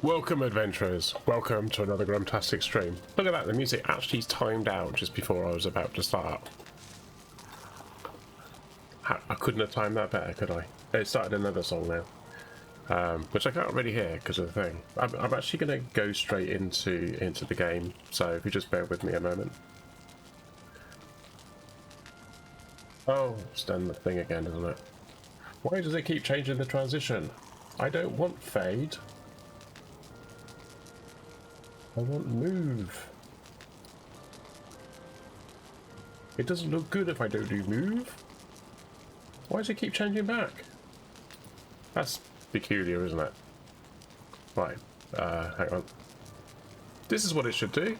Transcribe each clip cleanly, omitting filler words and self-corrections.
Welcome, adventurers. Welcome to another Grumtastic stream. Look at that, the music actually timed out just before I was about to start. I couldn't have timed that better, could I? It started another song now, which I can't really hear because of the thing. I'm actually going to go straight into the game, so if you just bear with me a moment. Oh, it's done the thing again, isn't it? Why does it keep changing the transition? I don't want fade. I want move. It doesn't look good if I don't do move. Why does it keep changing back? That's peculiar, isn't it? Right, hang on. This is what it should do.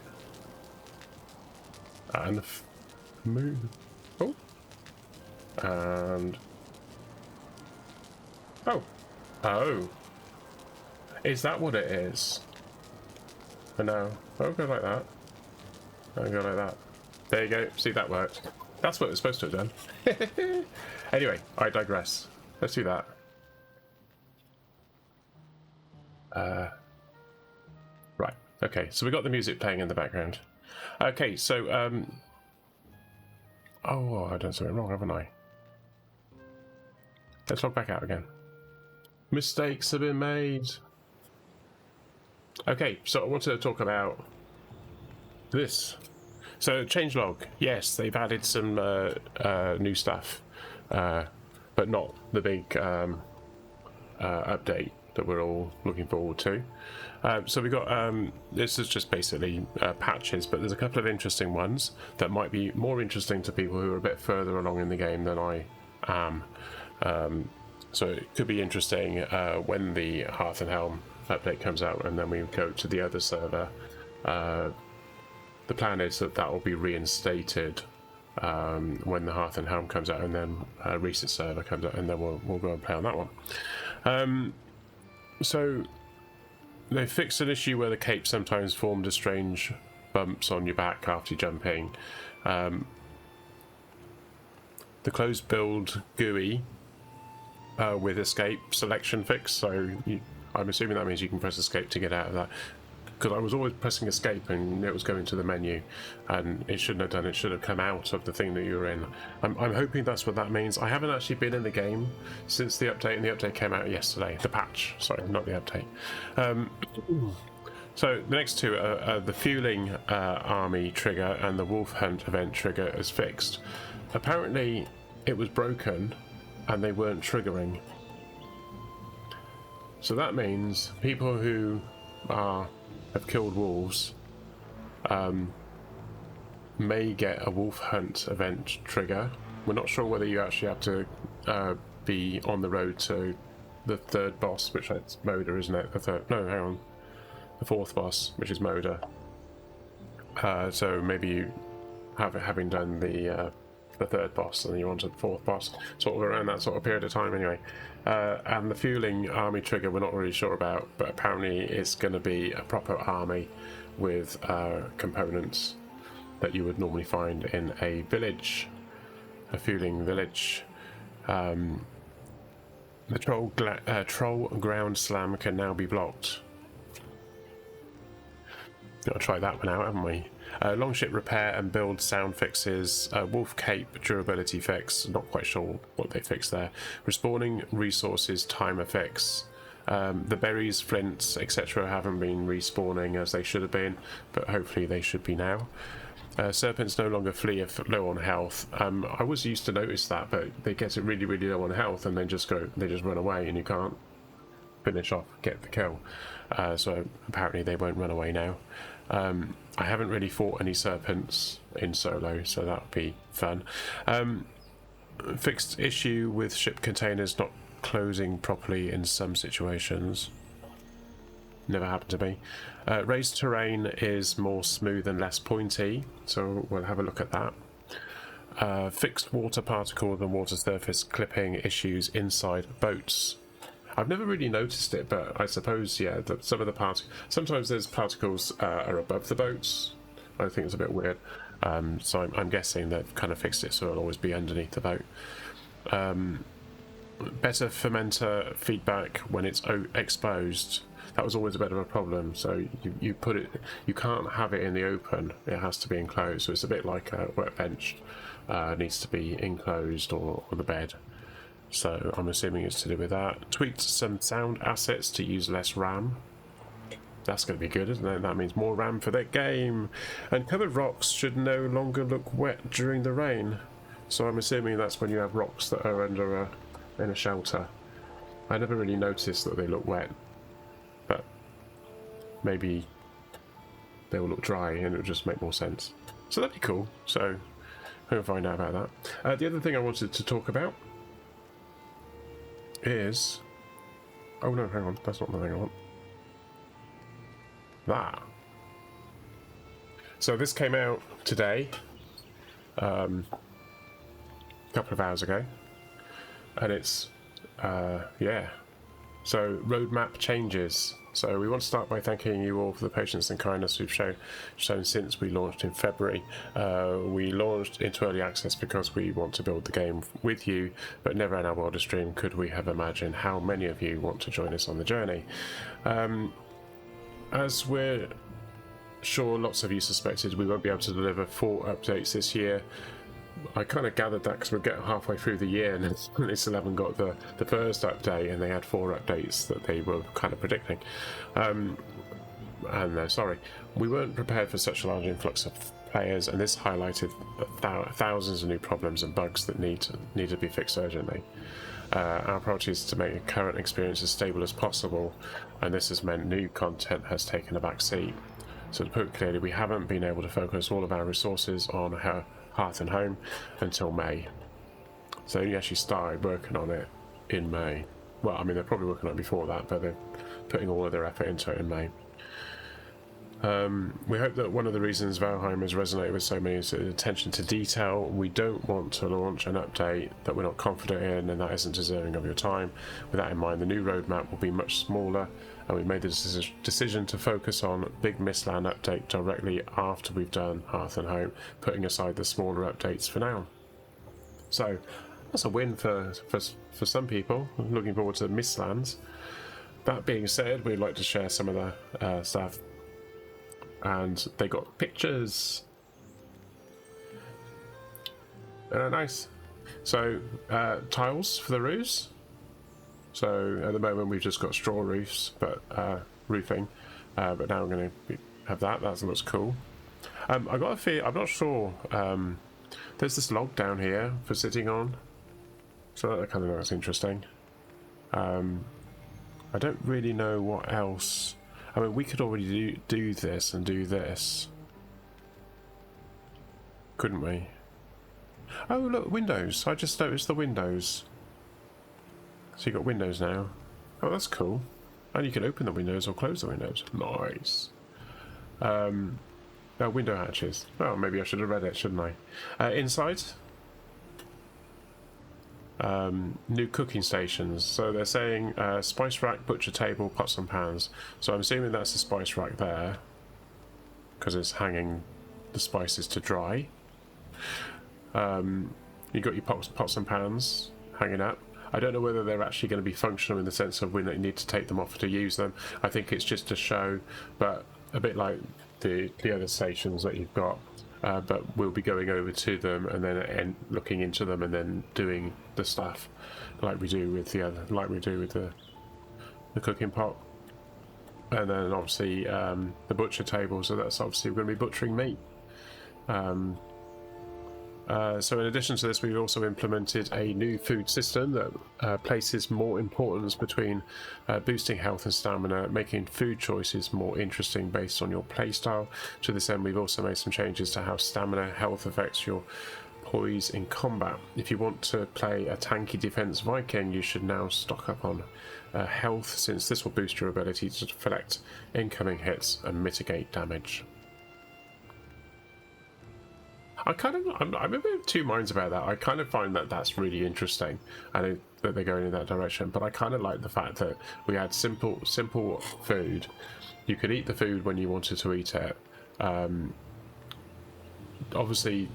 And move. Oh. And... Oh. Oh. Is that what it is? And now, I'll go like that. I'll go like that. There you go. See, that worked. That's what it's supposed to have done. Anyway, I digress. Let's do that. Right. Okay, so we got the music playing in the background. Okay, so, oh, I've done something wrong, haven't I? Let's log back out again. Mistakes have been made. Okay, so I wanted to talk about this. So changelog, yes, they've added some new stuff, but not the big update that we're all looking forward to. So we got this is just basically patches, but there's a couple of interesting ones that might be more interesting to people who are a bit further along in the game than I am. So it could be interesting when the Hearth and Helm update comes out, and then we go to the other server. The plan is that will be reinstated when the Hearth and Helm comes out, and then Reset server comes out, and then we'll go and play on that one. So they fixed an issue where the cape sometimes formed a strange bumps on your back after jumping. The closed build GUI with escape selection fix, so I'm assuming that means you can press escape to get out of that, because I was always pressing escape and it was going to the menu, and it shouldn't have done. It should have come out of the thing that you were in. I'm hoping that's what that means. I haven't actually been in the game since the update, and the update came out yesterday. The patch, sorry, not the update. So the next two are the fueling army trigger and the wolf hunt event trigger is fixed. Apparently it was broken and they weren't triggering. So that means people who have killed wolves may get a wolf hunt event trigger. We're not sure whether you actually have to be on the road to the third boss, which is Moda, isn't it? The fourth boss, which is Moda. So maybe you having done the third boss, and you on to the fourth boss, sort of around that sort of period of time anyway. And the fueling army trigger we're not really sure about, but apparently it's going to be a proper army with components that you would normally find in a village, a fueling village. The troll ground slam can now be blocked. Got to try that one out, haven't we? Longship repair and build sound fixes, wolf cape durability fix, not quite sure what they fixed there. Respawning resources timer fix. The berries, flints, etc. haven't been respawning as they should have been, but hopefully they should be now. Serpents no longer flee if low on health. I was used to notice that, but they get it really, really low on health and they just run away, and you can't finish off, get the kill. So apparently they won't run away now. I haven't really fought any serpents in solo, so that would be fun. Fixed issue with ship containers not closing properly in some situations. Never happened to me. Raised terrain is more smooth and less pointy, so we'll have a look at that. Fixed water particle and water surface clipping issues inside boats. I've never really noticed it, but I suppose, yeah, that some of the sometimes there's particles are above the boats. I think it's a bit weird. So I'm guessing they've kind of fixed it so it'll always be underneath the boat. Better fermenter feedback when it's exposed. that was always a bit of a problem. So you put it, you can't have it in the open, it has to be enclosed. So it's a bit like a workbench, needs to be enclosed, or the bed. So I'm assuming it's to do with that. Tweaked some sound assets to use less RAM. That's going to be good, isn't it? That means more RAM for that game. And covered rocks should no longer look wet during the rain. So I'm assuming that's when you have rocks that are under in a shelter. I never really noticed that they look wet, but maybe they will look dry and it will just make more sense. So that'd be cool. So we'll find out about that. The other thing I wanted to talk about is... Oh no, hang on, that's not the thing I want. That. So this came out today, a couple of hours ago, and it's, yeah. So roadmap changes. So we want to start by thanking you all for the patience and kindness we've shown since we launched in February. We launched into early access because we want to build the game with you, but never in our wildest dream could we have imagined how many of you want to join us on the journey. As we're sure lots of you suspected, we won't be able to deliver 4 updates this year. I kind of gathered that because we're getting halfway through the year and they still haven't got the first update, and they had 4 updates that they were kind of predicting. And sorry, we weren't prepared for such a large influx of players, and this highlighted thousands of new problems and bugs that need to be fixed urgently. Our priority is to make the current experience as stable as possible, and this has meant new content has taken a back seat. So to put it clearly, we haven't been able to focus all of our resources on Hearth and Home until May. So they actually started working on it in May. Well, I mean, they're probably working on it before that, but they're putting all of their effort into it in May. We hope that one of the reasons Valheim has resonated with so many is attention to detail. We don't want to launch an update that we're not confident in and that isn't deserving of your time. With that in mind, the new roadmap will be much smaller, and we've made the decision to focus on Big Mistland update directly after we've done Hearth and Home, putting aside the smaller updates for now. So that's a win for some people. I'm looking forward to Mistlands. That being said, we'd like to share some of the stuff. And they got pictures. Nice. So tiles for the roofs. So at the moment we've just got straw roofs, but roofing. But now I'm going to have that. That looks cool. I got a feel. I'm not sure. There's this log down here for sitting on. So that kind of looks interesting. I don't really know what else. I mean, we could already do this and do this, couldn't we? Oh, look, windows. I just noticed the windows. So you got windows now. Oh, that's cool. And you can open the windows or close the windows. Nice. Oh, window hatches. Oh, maybe I should have read it, shouldn't I? Inside. New cooking stations. So they're saying spice rack, butcher table, pots and pans. So I'm assuming that's the spice rack there, because it's hanging the spices to dry. You got your pots and pans hanging up. I don't know whether they're actually going to be functional in the sense of when you need to take them off to use them. I think it's just a show, but a bit like the other stations that you've got. But we'll be going over to them and then looking into them and then doing the stuff like we do with the cooking pot, and then obviously the butcher table. So that's obviously we're going to be butchering meat. So in addition to this, we've also implemented a new food system that places more importance between boosting health and stamina, making food choices more interesting based on your playstyle. To this end, we've also made some changes to how stamina health affects your poise in combat. If you want to play a tanky defense Viking, you should now stock up on health, since this will boost your ability to deflect incoming hits and mitigate damage. I'm a bit of 2 minds about that. I kind of find that that's really interesting, and that they're going in that direction. But I kind of like the fact that we had simple food. You could eat the food when you wanted to eat it. Obviously,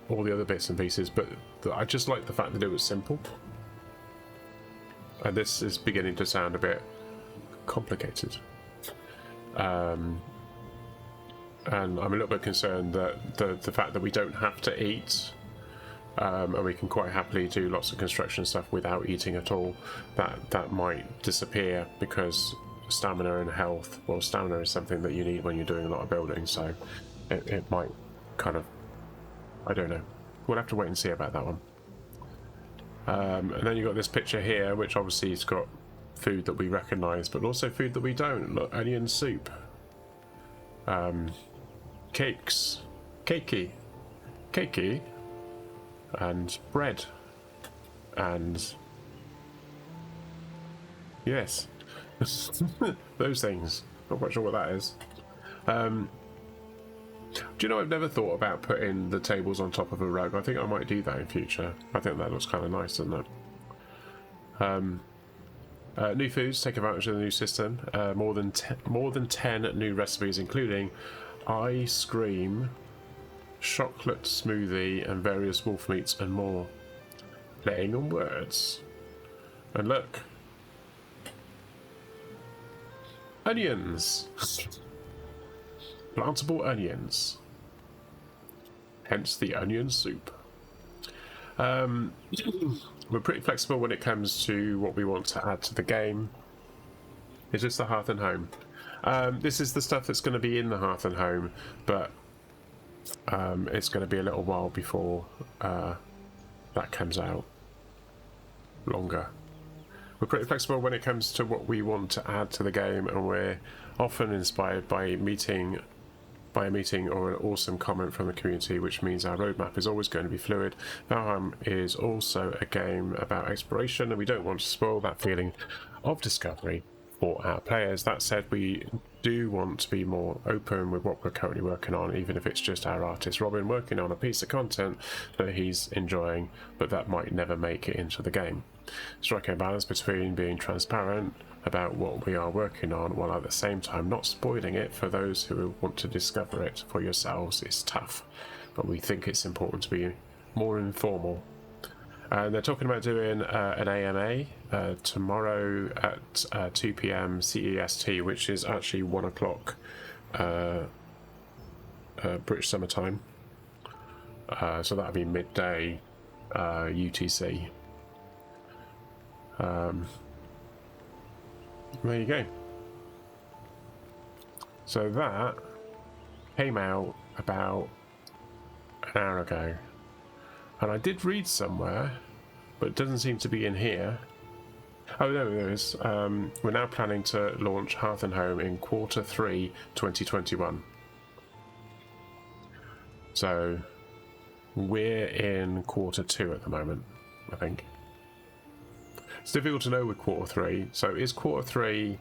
all the other bits and pieces, but I just like the fact that it was simple. And this is beginning to sound a bit complicated. And I'm a little bit concerned that the fact that we don't have to eat, and we can quite happily do lots of construction stuff without eating at all, that might disappear, because stamina and health, well, stamina is something that you need when you're doing a lot of building, so it might kind of, I don't know. We'll have to wait and see about that one. And then you've got this picture here, which obviously has got food that we recognise, but also food that we don't. Look, onion soup. Cakes. Cakey. And bread. And... yes. Those things. Not quite sure what that is. Do you know, I've never thought about putting the tables on top of a rug. I think I might do that in future. I think that looks kind of nice, doesn't it? New foods, take advantage of the new system. More than 10 new recipes, including ice cream, chocolate smoothie, and various wolf meats and more. Playing on words. And look. Onions. Plantable onions. Hence the onion soup. We're pretty flexible when it comes to what we want to add to the game. Is this the Hearth and Home? This is the stuff that's going to be in the Hearth and Home, but it's going to be a little while before that comes out. Longer. We're pretty flexible when it comes to what we want to add to the game, and we're often inspired by a meeting or an awesome comment from the community, which means our roadmap is always going to be fluid. Valheim is also a game about exploration, and we don't want to spoil that feeling of discovery for our players. That said, we do want to be more open with what we're currently working on, even if it's just our artist Robin working on a piece of content that he's enjoying, but that might never make it into the game. Striking a balance between being transparent about what we are working on, while at the same time not spoiling it for those who want to discover it for yourselves, is tough. But we think it's important to be more informal. And they're talking about doing an AMA tomorrow at 2 PM CEST, which is actually 1 o'clock British Summer Time. So that'll be midday UTC. There you go. So that came out about an hour ago, and I did read somewhere, but it doesn't seem to be in here. Oh, no, there is. We're now planning to launch Hearth and Home in Q3 2021. So we're in Q2 at the moment, I think. It's difficult to know with Q3. So is Q3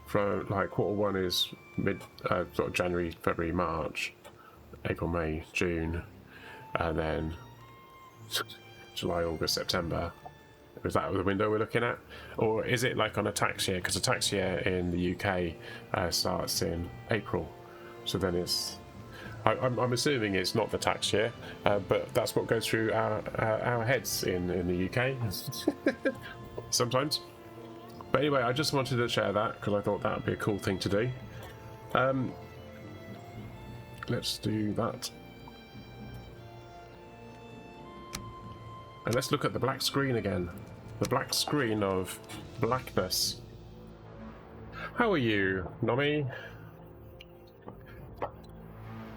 from like Q1 is mid sort of January, February, March, April, May, June, and then July, August, September. Is that the window we're looking at, or is it like on a tax year? Because a tax year in the UK starts in April, so then it's. I'm assuming it's not the tax year, but that's what goes through our heads in the UK sometimes. But anyway, I just wanted to share that because I thought that would be a cool thing to do. Let's do that. And let's look at the black screen again. The black screen of blackness. How are you, Nomi?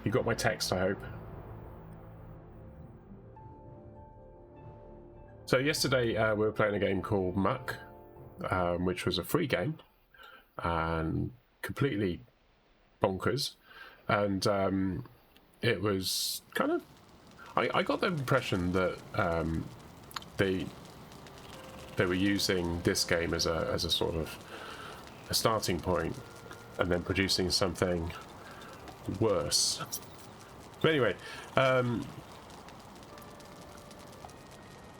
You got my text, I hope. So yesterday we were playing a game called Muck, which was a free game and completely bonkers. And it was kind of... I got the impression that they were using this game as a sort of a starting point, and then producing something worse. But anyway,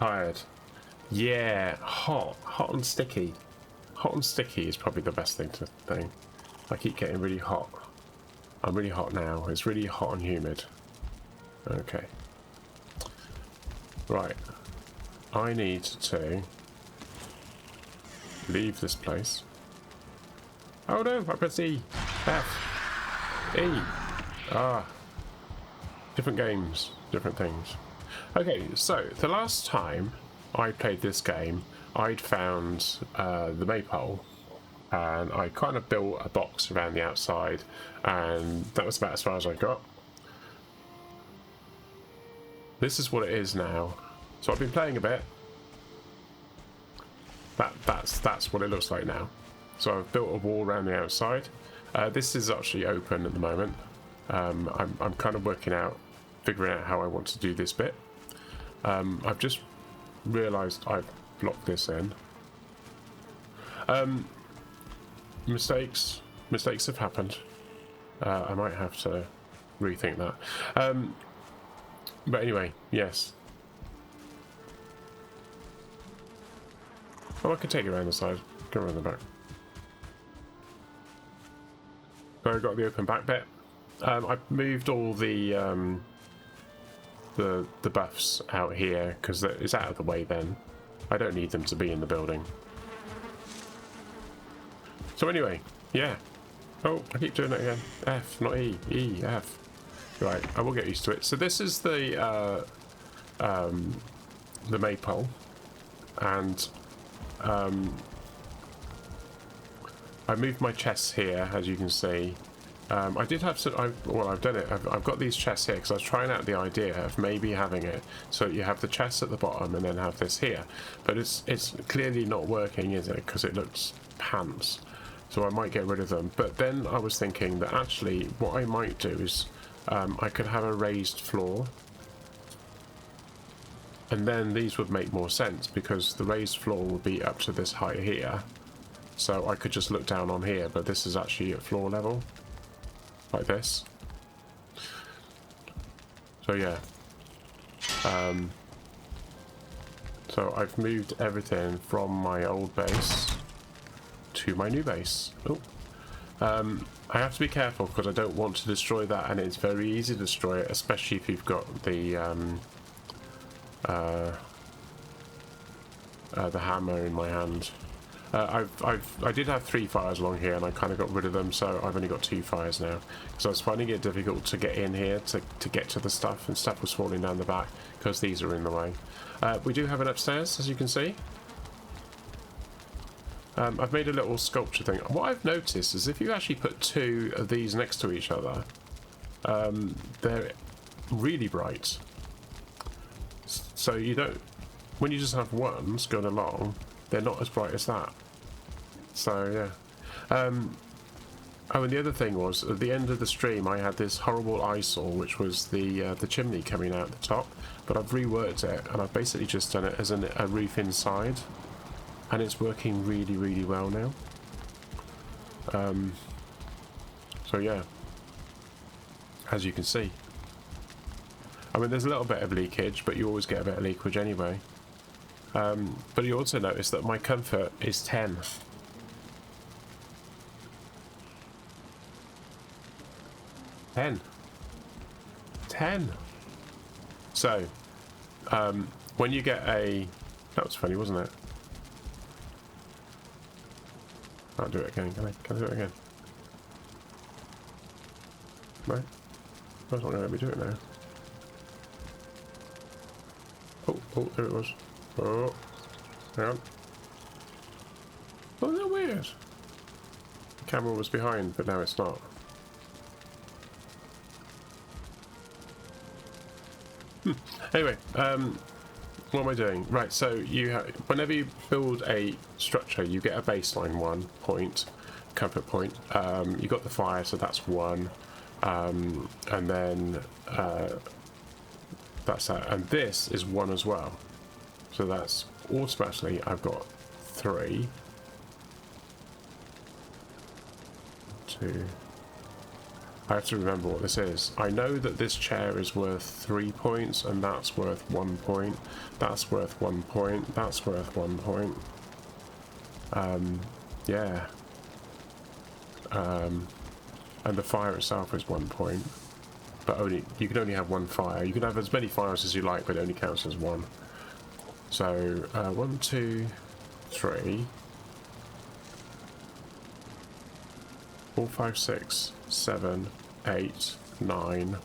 tired. Yeah, hot and sticky. Hot and sticky is probably the best thing to think. I keep getting really hot. I'm really hot now. It's really hot and humid. Okay. Right. I need to leave this place. Oh no, I pressed E. F. E. Ah. Different games, different things. Okay, so the last time I played this game, I'd found the maypole, and I kind of built a box around the outside, and that was about as far as I got. This is what it is now. So I've been playing a bit. That's what it looks like now. So I've built a wall around the outside. This is actually open at the moment. I'm kind of figuring out how I want to do this bit. I've just realised I've blocked this in. Mistakes have happened. I might have to rethink that. But anyway, yes. Oh, I can take you around the side. Go around the back. So I've got the open back bit. I've moved all the buffs out here because it's out of the way then. I don't need them to be in the building. So anyway, yeah. Oh, I keep doing it again. F, not E. E, F. Right, I will get used to it. So this is the maypole, and I moved my chests here, as you can see. I did have some. I've done it. I've got these chests here because I was trying out the idea of maybe having it so you have the chests at the bottom and then have this here. But it's clearly not working, is it? Because it looks pants. So I might get rid of them. But then I was thinking that actually what I might do is I could have a raised floor. And then these would make more sense because the raised floor would be up to this height here. So I could just look down on here, but this is actually at floor level. Like this. So yeah. So I've moved everything from my old base to my new base. Oh. I have to be careful because I don't want to destroy that, and it's very easy to destroy it, especially if you've got the hammer in my hand. I did have 3 fires along here and I kind of got rid of them, so I've only got 2 fires now because I was finding it difficult to get in here to get to the stuff, and stuff was falling down the back because these are in the way. We do have it upstairs, as you can see. I've made a little sculpture thing. What I've noticed is if you actually put 2 of these next to each other, they're really bright. So you don't, when you just have ones going along, they're not as bright as that. So yeah. Oh, and the other thing was, at the end of the stream I had this horrible eyesore, which was the chimney coming out the top, but I've reworked it and I've basically just done it as a roof inside, and it's working really, really well now. So yeah, as you can see. I mean, there's a little bit of leakage, but you always get a bit of leakage anyway. But you also notice that my comfort is 10. 10. 10. So, when you get a... That was funny, wasn't it? I'll do it again, can I? Can I do it again? No? That's not going to let me do it now. Oh, there it was. Oh, hang on. Oh, that's weird. The camera was behind, but now it's not. Anyway, what am I doing? Right, so you have, whenever you build a structure, you get a baseline 1 point, comfort point. You got the fire, so that's 1, and then that's that. And this is 1 as well. So that's automatically, I've got 3, 2. I have to remember what this is. I know that this chair is worth 3 points, and that's worth 1 point. That's worth 1 point. That's worth 1 point. Yeah. And the fire itself is 1 point. But you can only have 1 fire. You can have as many fires as you like, but it only counts as 1. So, 1, 2, 3. 4, 5, 6, 7, 8, 9,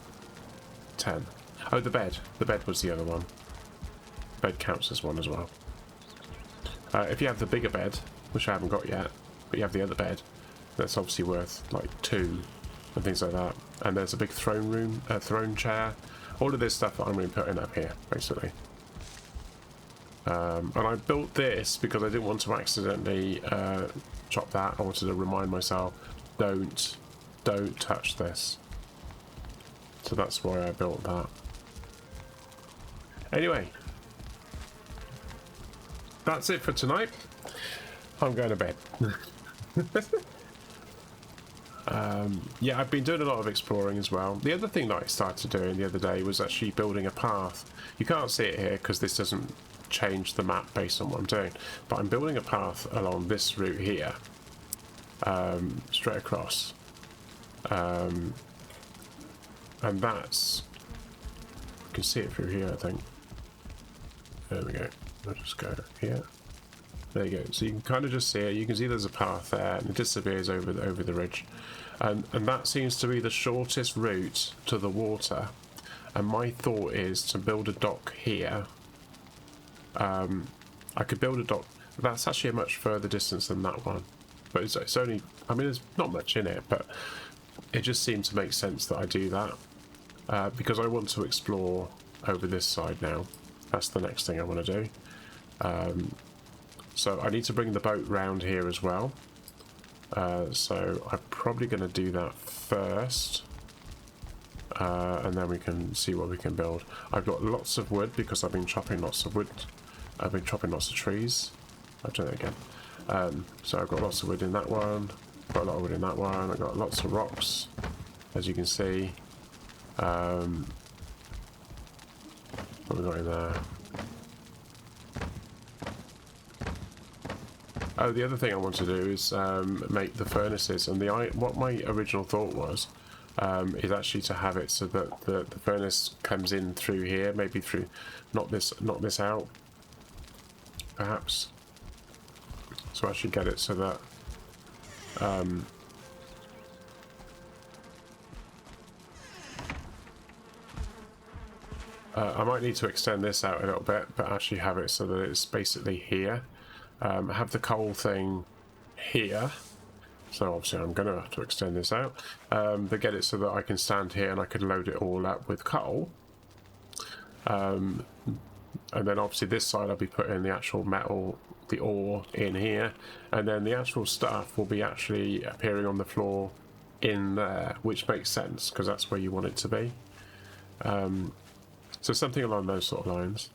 10. Oh, the bed. The bed was the other one. Bed counts as one as well. If you have the bigger bed, which I haven't got yet, but you have the other bed, that's obviously worth like 2 and things like that. And there's a big throne room, throne chair. All of this stuff that I'm going to be putting up here, basically. And I built this because I didn't want to accidentally chop that. I wanted to remind myself, don't touch this. So that's why I built that. Anyway, that's it for tonight. I'm going to bed. Yeah, I've been doing a lot of exploring as well. The other thing that I started doing the other day was actually building a path. You can't see it here because this doesn't change the map based on what I'm doing, but I'm building a path along this route here, straight across, and that's, you can see it through here, I think. There we go. I'll just go here. There you go. So you can kind of just see it. You can see there's a path there, and it disappears over the ridge, and that seems to be the shortest route to the water. And my thought is to build a dock here. I could build a dock. That's actually a much further distance than that one, but it's only. I mean, there's not much in it, but it just seemed to make sense that I do that because I want to explore over this side now. That's the next thing I want to do. So I need to bring the boat round here as well. So I'm probably going to do that first. And then we can see what we can build. I've got lots of wood because I've been chopping lots of wood. I've been chopping lots of trees. I'll do that again. So I've got lots of wood in that one. Got a lot of wood in that one. I've got lots of rocks, as you can see. What have we got in there? Oh, the other thing I want to do is make the furnaces, and what my original thought was is actually to have it so that the furnace comes in through here, maybe through not this out, perhaps. So I should get it so that I might need to extend this out a little bit, but actually have it so that it's basically here. Have the coal thing here. So obviously I'm going to have to extend this out, but get it so that I can stand here and I can load it all up with coal. And then obviously this side I'll be putting the actual metal, the ore in here, and then the actual stuff will be actually appearing on the floor in there, which makes sense because that's where you want it to be. So something along those sort of lines.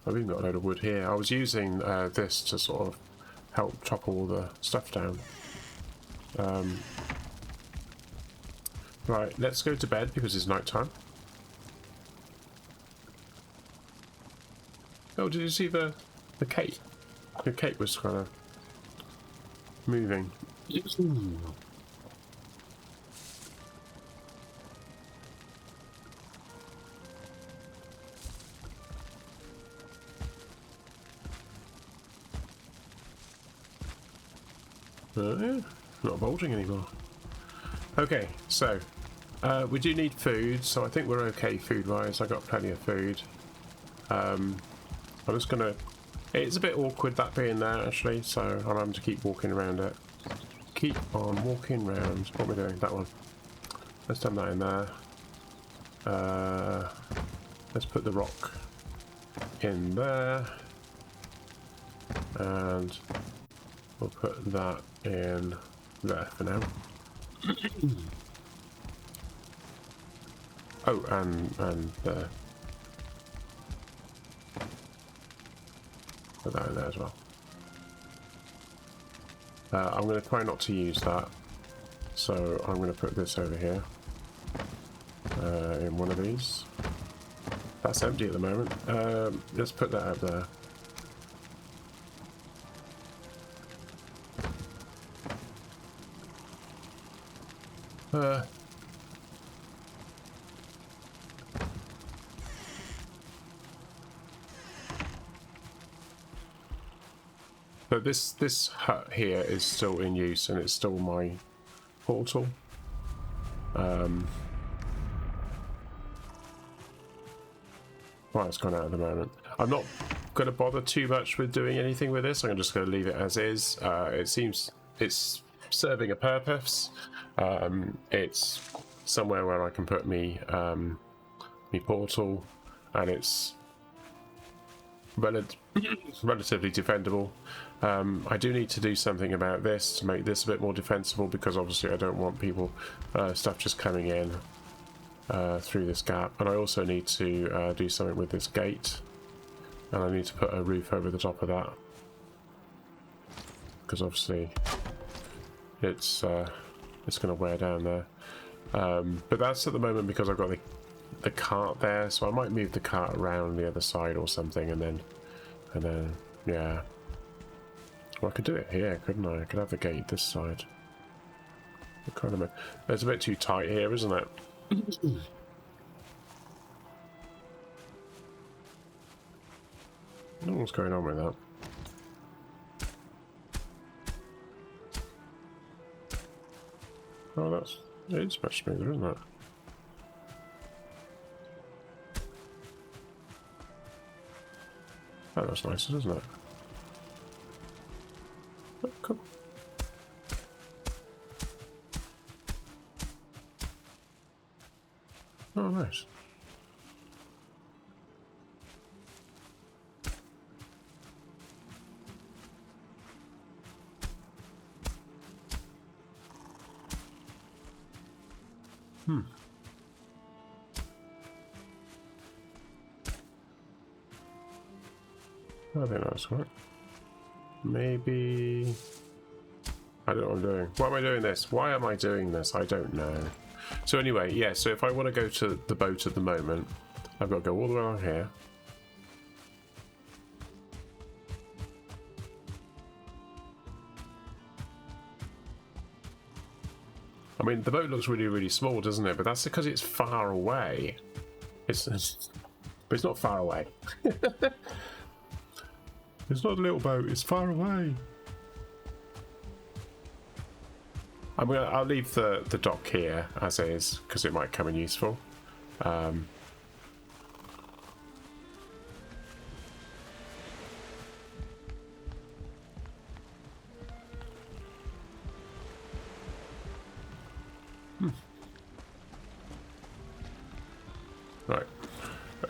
I've even got a load of wood here. I was using this to sort of help chop all the stuff down. Right, let's go to bed because it's night time. Oh, did you see the cape? The cape was kind of moving. Not bulging anymore. Okay, so we do need food, so I think we're okay food-wise. I got plenty of food. I'm just gonna. It's a bit awkward that being there actually, so I'm having to keep walking around it. Keep on walking around. What are we doing? That one. Let's dump that in there. Let's put the rock in there, and we'll put that in there for now. Oh, and there. Put that in there as well. I'm going to try not to use that, so I'm going to put this over here in one of these. That's empty at the moment. Let's put that up there. But this hut here is still in use, and it's still my portal. Well, it's gone out at the moment. I'm not going to bother too much with doing anything with this. I'm just going to leave it as is. It seems it's serving a purpose. It's somewhere where I can put me portal, and it's relatively defendable. I do need to do something about this to make this a bit more defensible, because obviously I don't want people stuff just coming in through this gap. And I also need to do something with this gate, and I need to put a roof over the top of that, because obviously it's going to wear down there. But that's at the moment because I've got the cart there, so I might move the cart around the other side or something, and then yeah. Well, I could do it here, couldn't I? I could have the gate this side. It's a bit too tight here, isn't it? I don't know what's going on with that. Oh, it's much smoother, isn't it? Oh, that's nice, isn't it? Oh, cool. Oh, nice. I think that's right. Maybe... I don't know what I'm doing. Why am I doing this? Why am I doing this? I don't know. So anyway, yeah, so if I want to go to the boat at the moment, I've got to go all the way along here. I mean, the boat looks really, really small, doesn't it? But that's because it's far away. But it's not far away. It's not a little boat, it's far away. I'll leave the dock here as is, because it might come in useful. Right.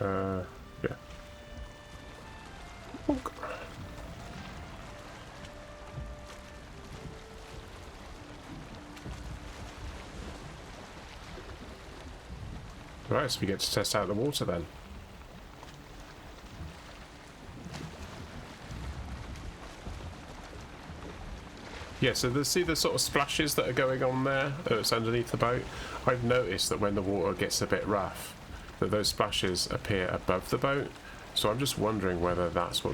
Yeah. Right, so we get to test out the water then. Yeah, so see the sort of splashes that are going on there that's underneath the boat? I've noticed that when the water gets a bit rough, that those splashes appear above the boat. So I'm just wondering whether that's what